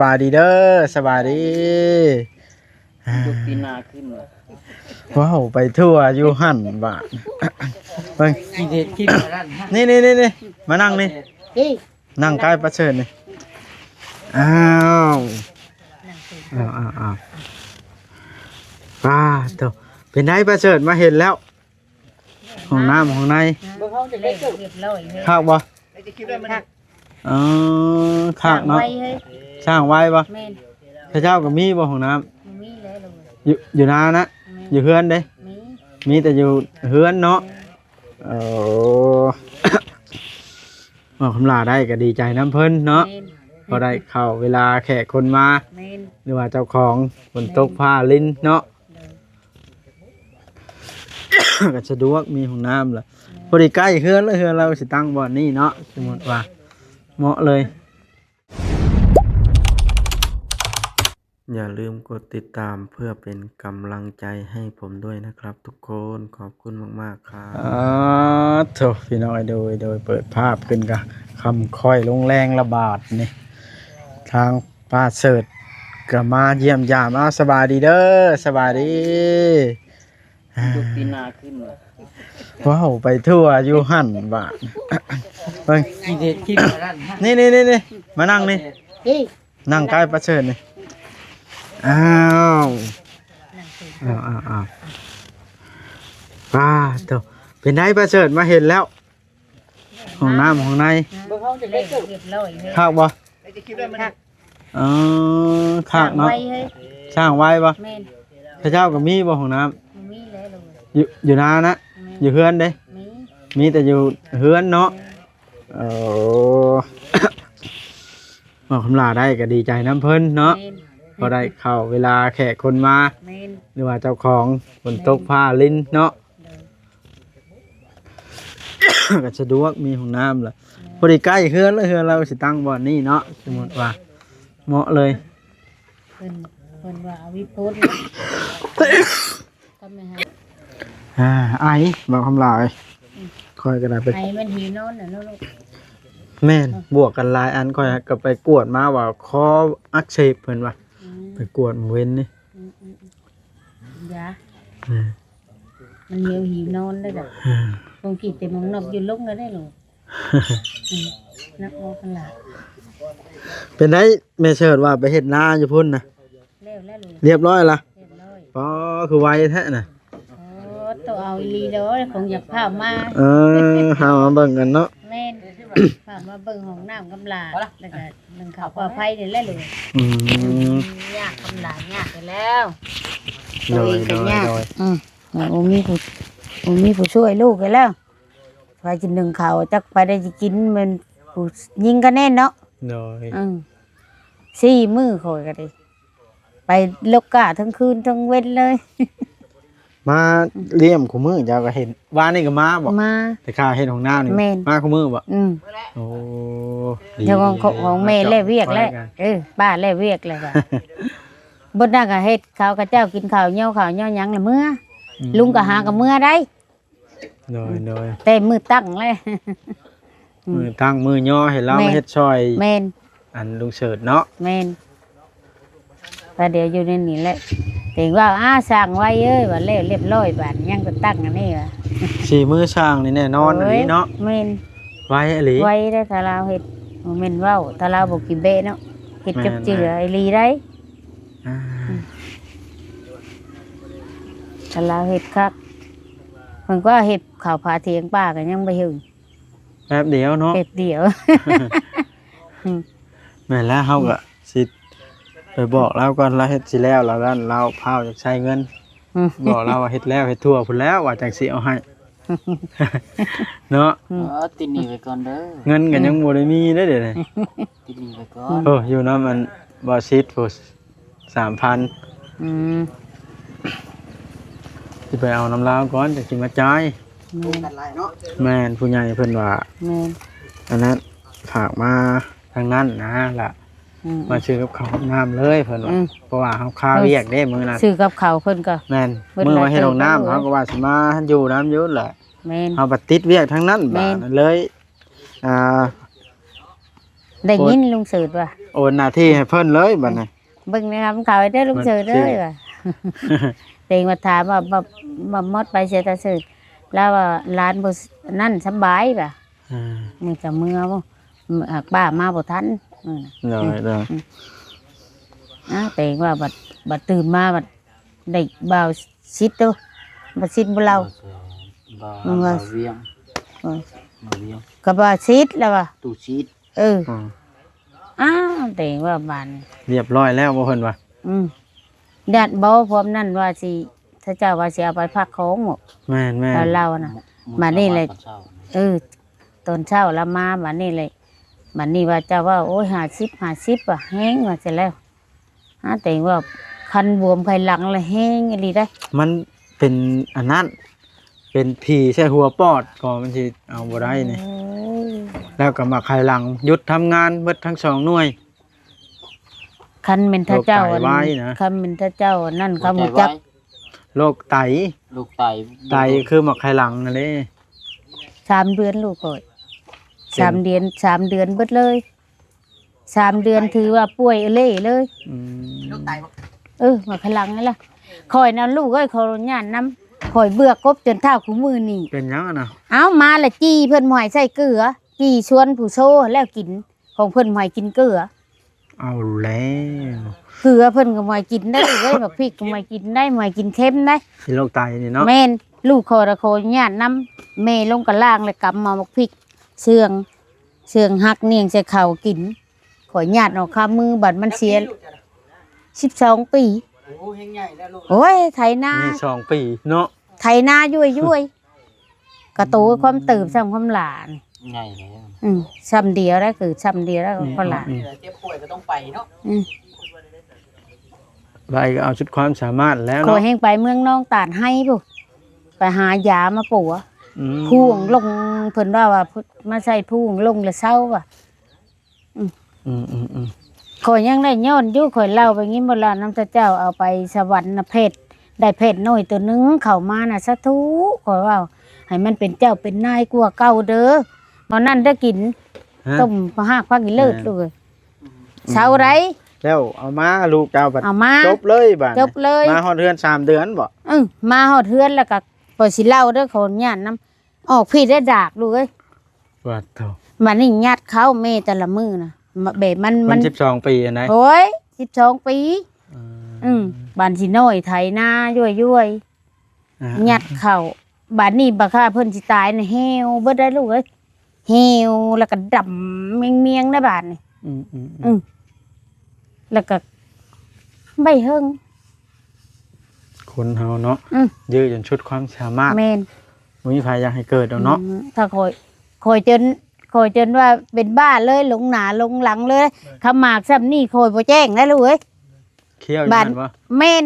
สบายดีเด้อสบายดียุคปีนาขึ้นเลยว้าวไปทั่วอยู่หั่นบ้านเฮ้ย กินเห็ดกินอะไรฮะนี่มานั่งนี่นั่งใกล้ประเชิญนี่อ้าวป้าเถอะเป็นไงประเชิญมาเห็นแล้วห้องน้ำห้องในข้าวบ่อ๋อข้าวเนาะสร้างไว้บ่พระเจ้าก็มีบ่ห้องน้ำอยู่นานะอยู่เฮือนเด้มีแต่อยู่เฮือนเนาะโอ้คำลาได้ก็ดีใจน้ำเพิ่นเนาะพอได้เข้าเวลาแขกคนมาหรือว่าเจ้าของฝนตกผ้าลิ้นเนาะก็สะดวกมีห้องน้ำล่ะพอดีใกล้เฮือนแล้วเฮือนเราสิตั้งบ่อนนี่เนาะสมมติว่าเหมาะเลยอย่าลืมกดติดตามเพื่อเป็นกำลังใจให้ผมด้วยนะครับทุกคนขอบคุณมากๆครับโถพี่น้องโดยเปิดภาพขึ้นกับคำค่อยลงแรงระบาดนี่ทางป้าเสิร์ตก็มาเยี่ยมยามสบายดีเด้อสบายดียุคปีนาขึ้นเลยว้าวไปทั่วอยู่หั่นบ้านเฮ้ยกินเห็ดกินอะไรฮะนี่มานั่งนี่นั่งใกล้ประเชิญนี่อ้าวป้าเถอะเป็นไงประเชิญมาเห็นแล้วห้องน้ำห้องในข้าวบ่อ๋อข้าวเนาะสร้างไว้บ่พระเจ้าก็มีบ่ห้องน้ำอยู่นานะอยู่เฮือนเด้มีแต่อยู่เฮือนเนาะโอ้คำลาได้ก็ดีใจน้ำเพิ่นเนาะพอได้เข้าเวลาแขกคนมาหรือว่าเจ้าของฝนตกผ้าลิ้นเนาะก็สะดวกมีห้องน้ำล่ะพอดีใกล้เฮือนแล้วเฮือนเราสิตั้งบ่อนนี่เนาะสมมติว่าเหมาะเลยเพิ่นว่าเอาวิพุทธทำไมฮะไอ้บอกคำลาคอยกันนะไปไอ้มันหิวนอนน่ะเนาะลูกแม่นบวกกันหลายอันคอยก็ไปกวดมาว่าคออักเสบเพิ่นว่าไปกวดเว้นนี่ยามันหิวนอนได้จ้ะบางทีแต่มันนอกอยู่ลงก็ได้หรอนักโมกันละเป็นไงแม่เชิดว่าไปเฮ็ดนาอยู่พุ่นนะเรียบร้อยละอ๋อคือไวแท้น่ะตัวเอาลีเด้อคงอยากพามาหามาเบิ่งกันเนาะแม่นพามาเบิ่งห้องน้ำกำลาแล้วก็นึงข้าวปลาไผ่นี่แหละเลยยากกำลายากไปแล้วโดยโอ้มีผู้ช่วยลูกกันแล้วไปกินหนึ่งข้าวจักไปได้จะกินมันผู้ยิงกันแน่เนาะโดย4 มื้อคอยกันดิไปลกกะทั้งคืนทั้งเว้นเลยมาเลี้ยมคู่มือเจ้าก็เห็นว่านี่ก็มาบ่มาแต่ข้าเห็นของน้ำนี่มาคู่มือบ่โอ้เจ้าของแม่แล่เวียกแล้วป้าแล่เวียกเลยว่ะบ่ได้ก็เฮ็ดข้าวกับเจ้ากินข้าวเหนียวหยังละมื้อลุงก็หากับมื้อได้โดยแต่มื้อตั้งเลยมือตั้งมือย่อเห็นแล้วมาเฮ็ดซอยแม่นอันลุงเฉิดเนาะแม่นก็เดี๋ยวอยู่ในนี้แหละถึงว่าสร้างไว้ว่าแล้วเรียบร้อยบาดยังก็ตั้งอันนี้ว่ะ4 มื้อช่างนี่แน่นอนอันนี้เนาะแม่นไว้อีหลีไว้ได้ถ้าเราเฮ็ดบ่แม่นเว้าถ้าเราบ่กินเบะเนาะเฮ็ดจับเจืออีหลีได้ถ้าเราเฮ็ดคักมันก็เฮ็ดข้าวผาเถียงป้าก็ยังบ่ถึงแป๊บเดียวเนาะแป๊บเดียวแม่นแล้วเฮาก็สิไปบอกเราก่อนเราเฮ็ดสิแล้วแล้วกันเราพาจะใช้เงินบอกเราว่าเฮ็ดแล้วเฮ็ดทั่วพุ่นแล้วว่าจังสิเอาให้เนาะติดหนี้ไว้ก่อนเด้อเงินก็ยังบ่ได้มีเด้อเดี๋ยวนี้ติดหนี้ไว้ก่อนอยู่นำมันบ่ซิดพุ่น 3,000สิไปเอาน้ำลาวก่อนจะสิมาจ่ายแม่นผู้ใหญ่เพิ่นว่าอันนั้นฝากมาทางนั้นนะล่ะมาซื้อกับข้าวน้ำเลยเพิ่นว่าเพราะว่าเฮาค้าเวียกเด้มื้อนั้นซื้อกับข้าวเพิ่นก็แม่นมื้อมาเฮ็ดห้องน้ำเฮาก็ว่าสิมาอยู่น้ำอยู่แหละแม่นเฮาบัดติดเวียกทางนั้นบาดเลย ได้ยินลุงเสิร์ชว่า โอนหน้าที่ให้เพิ่นเลยบัดนี้ เบิ่งนะครับเขาให้ได้ลุงเสิร์ชเลยว่ะ เต็งมาถามว่ามดไปเสียตาเสิร์ชแล้วว่าร้านบ่นั่นสบายป่ะ อ่า มึงจะเมื่อบ่หากป้ามาบ่ทันมื้อน่ะ เลย เต็งว่าบัดตื่นมาบัดได้บ่าวซิดเด้อบ่ซิดบ่เรา บ่เวียง เออ บ่เวียง ก็บ่าวซิดแล้วว่ะ ตู้ชีด เออ อืม อ้าวเต็งว่าบ้านนี่ เรียบร้อยแล้วบ่เพิ่นว่า ญาติบ่พร้อมนั่นว่าสิถ้าเจ้าว่าสิเอาไปพักของหมด แม่น แล้วเราน่ะ มานี่เลย ตอช้า เออตอนเช้าละมาบัดนี้เลยบัดนี้ว่าเจ้าว่าโอ้ย50ว่ะแห้งว่าจะแล้วแต่ว่าคันบวมไขหลังเลยแห้งอีหลีได้ มันเป็นอันนั้นเป็นผีใช่หัวปอดก็มันสิเอาบ่ได้นี่ โอ้ย แล้วก็มาภายหลังหยุดทำงานเบิดทั้งสองหน่วย คันเป็นถ้าเจ้า โรคไตวายนะ คันเป็นถ้าเจ้านั่น หัว เขา ใจ หมด วา จัก ย โรคไต ลูกไต ไตคือมาภายหลังนั่นเด้ 3 เดือนลูกก่อย3 เดือน3 เดือนเบิดเลย3 เดือนถือว่าป่วยเล่เลย อืม มาพลังนั่นล่ะคอยนะลูกเอ้ยขออนุญาตนํคอยเบื่อกบจนเท่าคู่มือนี่ เป็นหยังอะนะ เอามาละจี้เพิ่นหอยใส่เกลือจี้ชวนผู้โซ่แล้วกินของเพิ่นหอยกินเกลือ เอาแล้ว เกลือเพิ่นก็หอยกินได้เอ้ยแบบพริกก็หอยกินได้หอยกินเค็มได้ ที่โรคไตนี่เนาะ แม่นลูกขอระโคญาตินํแม่ลงกะล่างเลยกำมาบักพริกเชื่องหักเนียงใส่ข้าวกินขอญาติเอาข้ามือบัดมันเสีย12 ปีโอ้ยไถนา นี่2 ปีเนาะ ไถนายุ่ยๆกระตูความตื่นซ้ำความหลาน ใหญ่แล้ว ซ้ำเดียวแล้วคือซ้ำเดียวแล้วก็หลาน เจ็บป่วยก็ต้องไปเนาะ ใบก็เอาชุดความสามารถแล้ว ขอ เนาะ แห้งไปเมืองน้องตาดให้ปุ๊ไปหายามาปัว อืม พ่วงลงเพิ่นว่ามาใส่พ่วงลงแล้วเศร้าว่ะ อืม ขอยยังได้ย้อนอยู่ขอยเล่าไปงี้โบราณน้ำเจ้าเอาไปสวรรค์นะเพชรได้เพชรน้อยตัวหนึงเข้ามาน่ะสาธุขอยว่าให้มันเป็นเจ้าเป็นนายกว่าเก่าเด้อตอนนั้นได้กิน ฮะ ต้มพะหากพักอีเลิศเลยเช้าไร แล้วเอามาลูกเจ้าบัด เอามา จบเลยบัด จบเลย มาฮอดเดือน3 เดือนบ่ มาฮอดเฮือนแล้วก็ปล่อยสิเล่าเด้อขออนุญาตนํออกพี่ได้ดากลูกเอ้ย ว่าเท่า มันนี่ยัดเข้าแม่แต่ละมื้อน่ะแบบมั มันน12 ปีอันไหน โอ้ย12 ปี อืม บ้านสิน้อยไถนาย่วย อ่า ๆยัดเข้าบ้านนี้บักค่าเพิ่นสิตายน่ะเหี่ยวเบิดได้ลูกเอ้ยเหี่ยวแล้วก็ดำเมียงๆนะบ้านนี่ อืม แล้วก็ใบเฮิง คนเฮาเนาะ อืม ยื้อจนชุดความสามารถ แม่น บ่มีไผอยากให้เกิดดอกเนาะ ถ้าคอยจนว่าเป็นบ้าเลยหลงหนาหลงหลังเลยขมากซ้ำนี่คอยบ่แจ้งนะลูกเอ้ย เคี้ยวอยู่ บ้าน นั่นบ่ แม่น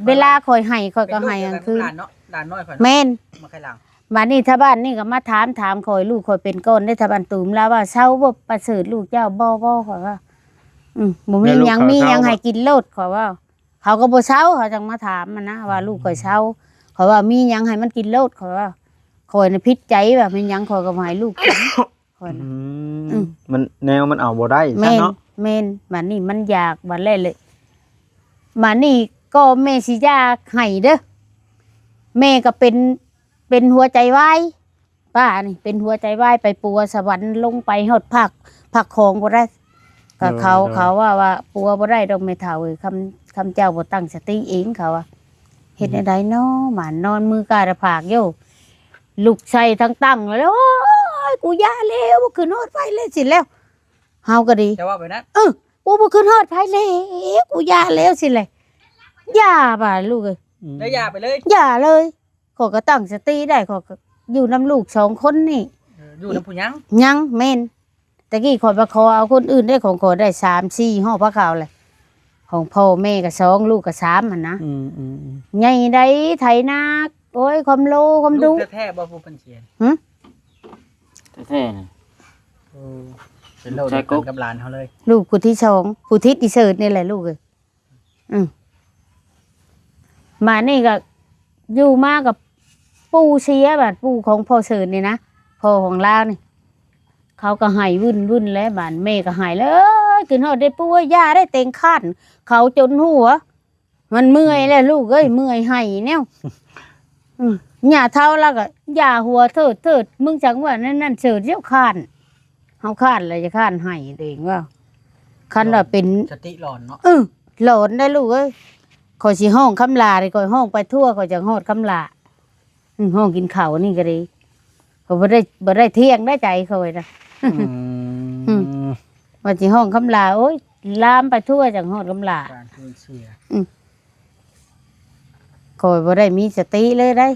เวลาคอยให้คอยก็ให้กลางคืน หลานเนาะหลานน้อยข่อย แม่น มาใครหลัง บ้านนี้ถ้าบ้านนี่ก็มาถามคอยลูกคอยเป็นก้อนได้ถ้าบ้านตูมแล้วว่าเช้าบ่ประเสริฐลูกเจ้าบ่คอยว่าบ่มีหยังมีหยังให้กินโลดคอยว่า เขาก็บ่เช้าเขาจังมาถามมันนะว่าลูกคอยเช้าคอยว่ามีหยังให้มันกินโลดคอยว่าคอยน่ะพิษใจแบบมีหยังคอยก็บ่ให้ลูกกินคอยน่ะ มันแนวมันเอาบ่ได้ แม่ ซะ น เนาะ แม่นบ้านนี้มันอยากบ้านแรกเลยบ้านนี้ก็แม่สิอยากให้เด้อแม่ก็เป็นหัวใจวายป้านี่เป็นหัวใจวายไปปัวสวรรค์ลงไปฮอดผักของบ่ได้ก็เขาว่าปัวบ่ได้ดอกแม่เฒ่าเอ้ยคำเจ้าบ่ตั้งสติเองเขาว่าเฮ็ดได้เนาะหมานนอนมือกาดผากอยู่ลูกใส่ทั้งตั้งแล้วโอ้ยกูย่าแล้วบ่ขึ้นฮอดไฟเลยสิแล้วเฮาก็ดี จะว่าไปนั้น กูบ่ขึ้นฮอดไผแล้วกูย่าแล้วสิเลยย่าบ่าลูกเอ้ย แล้วยาไปเลย ย่าเลยขอยก็ตั้งสติได้ขอยก็อยู่นำลูก2 คนนี่ อยู่น้ำผู้ยัง ยังแม่นตะกี้ขอยไปขอเอาคนอื่นได้ของขอยได้3 4ห่อพระขาวเลยของพ่อแม่ก็2ลูกก็3หั่นนะ อืม ใหญ่ได้ไถนาโอ้ยความโลความดุ ลูกแท้ๆบ่ผู้เพิ่นเสีย แท้ๆนะ เป็นโลกเดียวกันกับหลานเขาเลย ลูกผู้ที่2ผู้ที่เสิร์ชนี่แหละลูกเอ้ยมานี่ก็อยู่มากับปู่เสียบัดปู่ของพ่อเสิร์ชนี่นะพ่อของลาวนี่ เขาก็ให้วุ่นแล้วบ้านแม่ก็ให้แล้วกินฮอดได้ป่วยยาได้เต็งคันเขาจนหัวมันเมื่อยแล้วลูกเอ้ยเมื่อยให้แนวหญ้าเท่าแล้วก็ยาหัวเถิดมึงจังว่านั่นเสิร์ชเจ้าคันเฮาคันเลยจะคันให้ตัวเองว่าคันว่าเป็น สติหลอนเนาะ หลอนได้ลูกเอ้ยขอยสิห้องคำลาได้ขอยห้องไปทั่วขอยจังฮอดคำลาห้องกินข้าวนี่ก็ดีเขาบ่ได้เที่ยงได้ใจเขาเลยนะ ว่าสิห้องคำลาโอ้ยลามไปทั่วจังฮอดคำลา การคืนเสีย ขอยบ่ได้มีสติเลยได้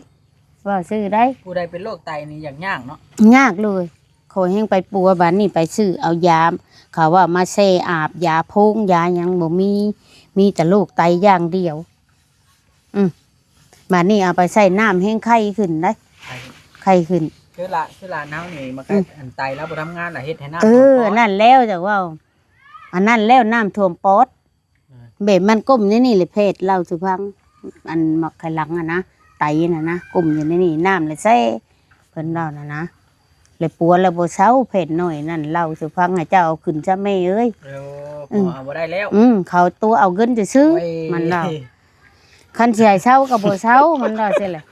ว่าซื้อได้ ผู้ใดเป็นโรคไตนี่อย่างยากเนาะ ยากเลยขอยแฮงไปปัวบัดนี้ไปซื้อเอายามเขาว่ามาแช่อาบยาพงยาหยังบ่มีแต่โรคไตอย่างเดียวบัดนี้เอาไปใส่น้ำแห้งไข้ขึ้นได้ไข้ขึ้น คือละน้ำนี่มันก็อันไตแล้วบ่ทำงานล่ะเฮ็ดให้น้ำ นั่นแล้วจังว่าอันนั้นแล้วน้ำท่วมปอดแบบมันก้มนี่เลยเพศเล่าสุพังอันมักไขลังนะไตนะก้มอยู่ในนี่น้ำเลยแซ่เพิ่นเล่านะเลยปัวแล้วบ่เช้าเพศหน่อยนั่นเล่าสุพังให้เจ้าเอาขึ้นซะแม่เอ้ย เร็วเอาบ่ได้แล้ว เขาตัวเอาเงินจะซื้อมันเล่าคันสิให้เช้าก็บ่เช้ามันเล่าซิแหละ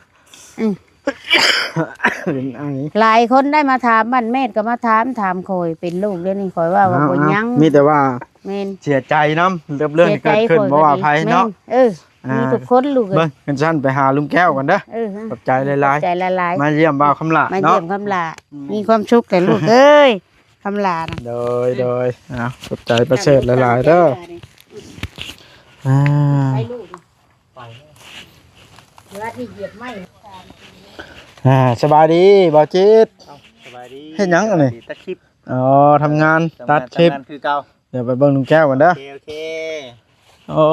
หลายคนได้มาถามบ้านแม่ก็มาถามคอยเป็นลูกเรื่องนี้คอยว่าบ่ยังมีแต่ว่า แม่น เสียใจนำเรื่องที่เกิดขึ้นบ่ว่าภัยเนาะมีทุกคนลูก เบิ่งกันซั่นไปหาลุงแก้วกันเด้อขอบใจหลายๆมาเยี่ยมบ่าวคำลาเนาะมาเยี่ยมคำลามีความสุขแต่ลูกเอ้ยคำลานะโดยขอบใจประเสริฐหลายๆเด้อไปลูกไปเวลาที่เหยียบไม้สบายดีบ่าวจิตสบายดีเฮ็ดหยังอันนี้ตัดคลิปทำงานตัดคลิปคือเก่าเดี๋ยวไปเบิ่งลุงแก้วกันเด้อโอเคโอ้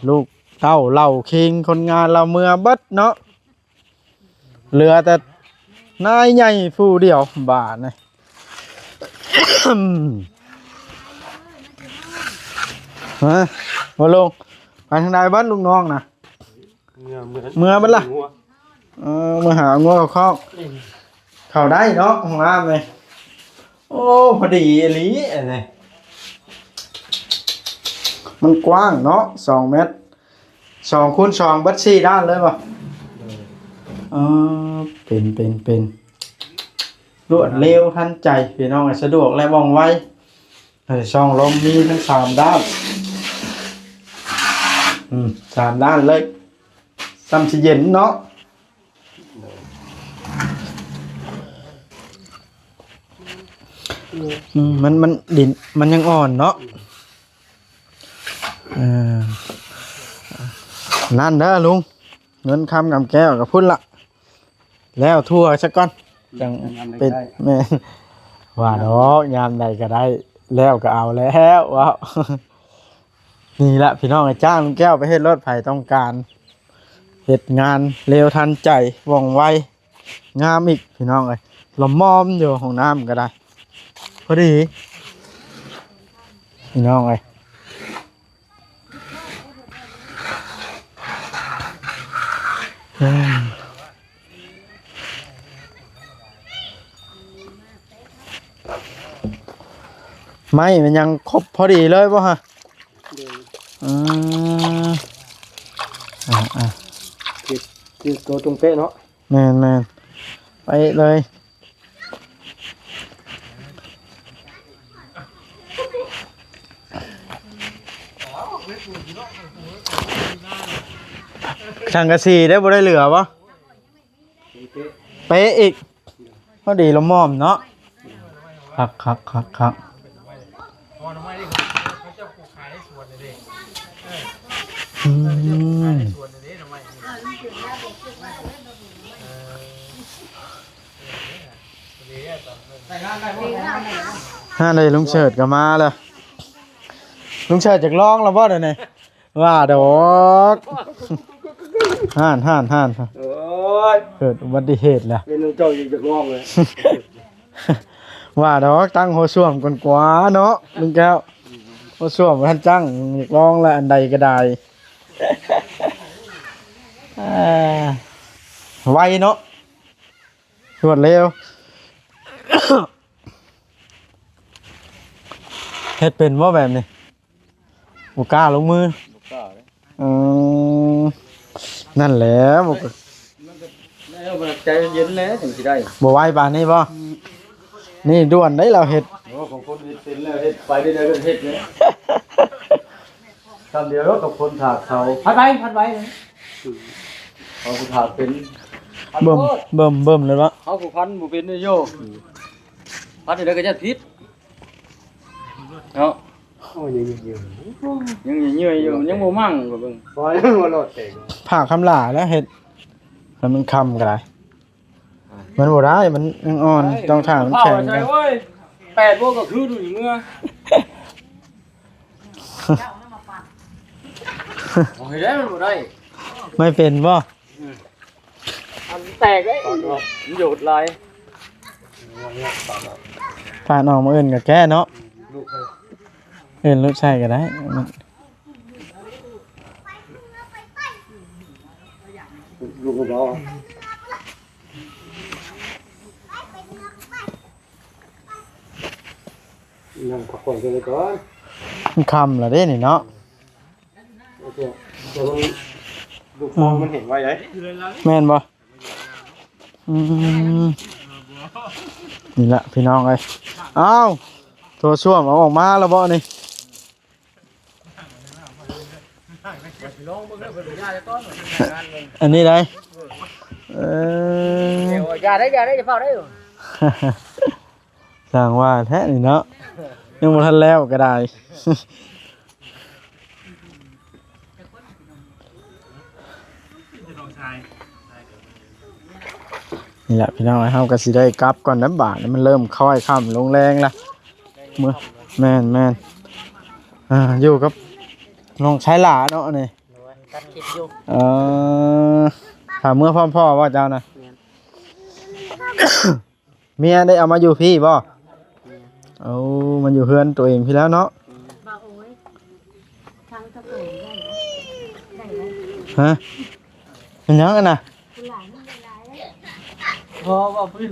ลูกเต้าเล่าคิงคนงานเราเมื่อเบิดเนาะเหลือแต่นายใหญ่ผู้เดียวบาทนี่ ฮะบ่ลงไปทางใดเบิดลูกน้องน่ะเมื่อเบิดล่ะมาหางัวคอกเข้าได้เนาะของน้ำเลยโอ้พอดีอีหลีอะไรมันกว้างเนาะ2 เมตร2 คูณ 2เบิด4ด้านเลยป่ะเป็นรวดเร็วทันใจพี่น้องสะดวกและว่องไวช่องลมมีทั้ง3ด้าน3ด้านเลยซ้ำสิเย็นเนาะมันดินมันยังอ่อนเนาะนั่นเด้อลุงเงินคำกับแก้วกับพุ่นละแล้วทั่วซะก่อนจังเป็นแม่ว่าดอกยามใดก็ได้แล้วก็เอาแล้วว้าวนี่ละพี่น้องไอ้จ้างลุงแก้วไปเฮ็ดรถไผต้องการเฮ็ดงานเร็วทันใจว่องไวงามอีกพี่น้องเอ้ยละมอมอยู่ห้องน้ำก็ได้พอดีพี่น้องเอ้ยไม่มันยังครบพอดีเลยป่ะฮะคือตัวตรงเป๊ะเนาะแมนไปเลยช่างกระสีได้บ่ได้เหลือปะเป๊ะอีกพอดีละม่อมเนาะครับฮ่าเลยลุงเฉิดก็มาแล้วลุงเฉิดจากร้องแล้วบ่เดี๋ยวนี้ว่าดอกห่านเกิดอุบัติเหตุแล้วเป็นลุงเจ้าอยู่จากร้องเลยว่าดอกตั้งหัวส้วมก่อนกว่าเนาะลุงแก้วหัวส้วมท่านจังอยากร้องแล้วอันใดก็ได้ไวเนาะรวดเร็ว เฮ็ดเป็นบ่แบบนี้บ่กล้าลงมือ ลูกก็เลย อืมนั่นแหละบ่ แล้วมันใจเย็นแล้วถึงสิได้ บ่ไหวปานนี้บ่นี่ด่วนได้เราเฮ็ด โอ้ของคนเฮ็ดเป็นแล้วเฮ็ดไปได้แล้วก็เฮ็ดเลยทำเดียวแล้วกับคนถากเขาพัดไว้เขาผู้ถากเป็น เบิ่มเลยบ่ เขาผู้พันบ่เป็นโยพันได้ก็จะผิดเนาะ โอ้ยยังอยู่ ยังเหนื่อยอยู่ยังบ่มั่งก็เบิ่ง พอแล้วบ่รอดเต็ง ผ่าคำลาแล้วเฮ็ดแล้วมันคำก็ได้มันบ่ได้มันยังอ่อนต้องถามมันแข็ง ใช่ กัน เว้ย8โมงก็คือดูนี่เมื่อโอ้ยได้มันบ่ได้ ไม่เป็นบ่ อันแตกเอ้ยมันโยดลาย ผ่านออกมาอื่นก็แก้เนาะอื่นลูกชายก็ได้มัน ลูกเบานั่งพักผ่อนกันเลยก่อน มันคำละเด้นี่เนาะ โอเคเดี๋ยวลูกมองมันเห็นไว้ไอ้ แม่นบ่อืมนี่ละพี่น้องเอ้ยอ้าวโทรช่วมเอาออกมาแล้วบ่นี่ อันนี้ได้เออ อย่าได้จะเฝ้าได้อยู่ สั่งว่าแท้นี่เนาะยังบ่ทันแล้วก็ได้นี่แหละพี่น้องเฮาก็สิได้กลับก่อนน้ำบาดมันเริ่มค่อยค่ำลงแรงละเมื่อแม่นอยู่กับน้องชายหลาเนาะนี่ ตัดคลิปอยู่ ถามเมื่อพ่อว่าเจ้านะ เมียได้เอามาอยู่พี่บ่เอามันอยู่เฮือนตัวเองพี่แล้วเนาะฮะเป็นยังกันน่ะ พอว่าพื้น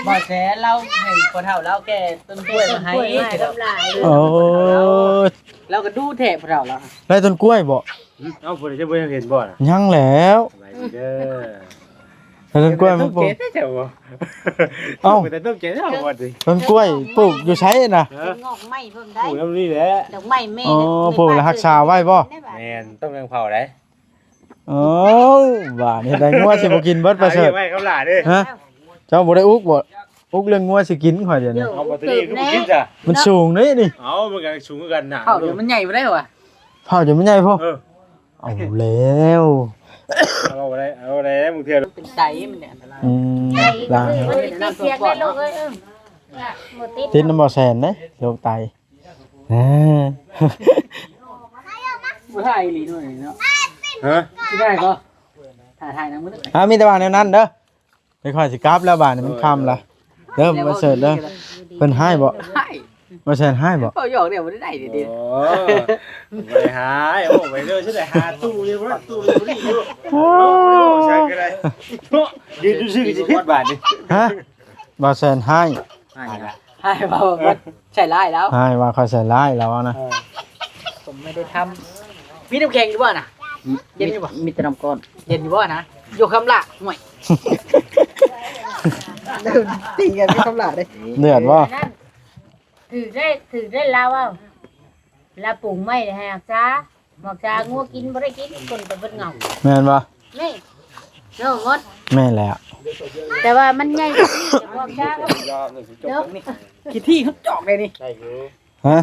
บ่แสเราให้คนเฒ่าเราแก่ต้นกล้วยมาให้ โอ้ เราก็ดูแถบเราแล้ว ได้ต้นกล้วยบ่ เอาผู้ใดจะบ่เห็นบ่น่ะ ยังแล้ว สบายดีเด้อ ได้ต้นกล้วยมันปลูก เจ้าบ่ เอ้า แต่ต้องเจ๊เจ้าบ่ดิ ต้นกล้วยปลูกอยู่ใช้น่ะ งอกไม้เพิ่มได้ ผู้นำนี่แหละ ดอกไม้แม่ อ๋อปลูกแล้วรักษาไว้บ่ แม่นต้องยังเผาได้ โอ้บ้านเฮ็ดได้งัวสิบ่กินเบิดประเสริฐ ไว้เขาหลาเด้อ ฮะเจ้าบ่ได้อุกบ่อุกเรื่องงัวสิกินข่อยเดี๋ยวนี้ เอาแบตเตอรี่ก็บ่กินจ้ะ มันสูงนี่นี่ เอามันก็สูงกันน่ะ เข้าเดี๋ยวมันใหญ่บ่ได้ว่ะ เผาจะไม่ใหญ่พ่อ เออ เอาแล้ว เอาอะไรได้มึงเที่ยว เป็นไตมันเนี่ยอันตราย อืมล้าง ติดเสียงได้ลูกเอ้ยหมดติด ติดน้ำบ่อแซนเด้โรคไตอ่า บ่ได้อีหลีด้วยเนาะ ฮะ สิได้ก็ถ่ายนำมื้อ มีแต่ว่าแนวนั้นเด้อไปค่อยสิกลับแล้วบาดนี้มันค่ำละเด้อบ่เสิร์ชเด้อเพิ่นให้บ่ ให้ บ่แซนให้บ่ เขาหยอกเดี๋ยวบ่ได้เดี๋ยว โอ้ไปหาโอ้ไปเด้อฉันได้หาตู้เดียวบ่ตู้เดียวนี่อยู่โอ้ใช่ก็ได้ยืนซื่อๆสิผิดบาทนี่ ฮะบ่แซนให้ ให้เบาใช่ไล่แล้ว ให้ว่าค่อยใส่ร้ายแล้วนะ ผมไม่ได้ทำมีน้ำแข็งอยู่บ่น่ะเย็นอยู่บ่มีแต่น้ำก้อนเย็นอยู่บ่นะอยู่คำละห่วยติงกันมีคำละเด้ เดือดบ่ ถือได้ลาวเอาลาปลูกไม้ให้หักษาบอกจ้างัวกินบ่ได้กินคนไปเบิดเงา แม่นบ่ นี่เนาะหมด แม่นแล้ว แต่ว่ามันใหญ่กว่านี้แต่บอกจ้าก็เนาะ กี่ที่เขาจอกเลยนี่ ฮะ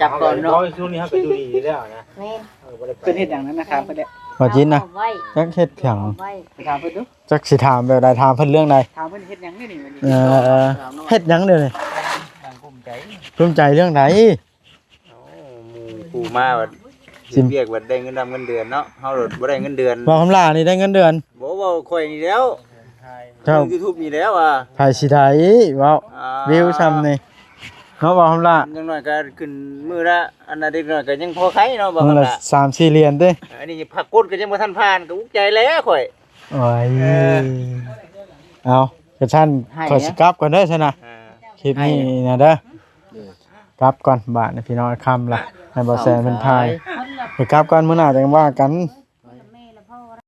จับก่อนเนาะ ช่วงนี้ครับไปดูดีแล้วนะ แม่น เป็นเหตุอย่างนั้นนะครับเพิ่นเนี่ย บ่จินนะ เอาไว้ จักเฮ็ดหยัง เอาไว้ ไปถามเพิ่นดู จักสิถามแบบใดถามเพิ่นเรื่องใด ถามเพิ่นเฮ็ดหยังนี่นี่วันนี้ เฮ็ดหยังเด้อนี่ ภูมิใจ ภูมิใจเรื่องใด ผู้มาว่าสิเรียกว่าได้เงินดำเงินเดือนเนาะเฮาโดดบ่ได้เงินเดือน บ่คำลานี่ได้เงินเดือน บ่เว้าข่อยนี่แล้ว เจ้า YouTube นี่แล้วอ่ะ ไผสิได้เว้าวิวซ้ำนี่เนาะบ่คำลา จังน้อยก็ขึ้นมื้อละอันนั้นเด็กน้อยก็ยังพอไข่เนาะบ่ มื้อ คั่น ละ ล่ะ 3-4เหรียญเด้ อันนี้ผักกดก็ยังบ่ทันผ่านก็อุกใจแล้วข่อย โอ้ยเอากระชั้นขอสิกลับก่อนเด้อซั่นน่ะ อ่า คลิปนี้นะเด้อ กลับก่อนบาทนะพี่น้องค่ำละให้บ่แซนเพิ่นทายไปกลับก่อนมื้อหน้าจังว่ากัน เ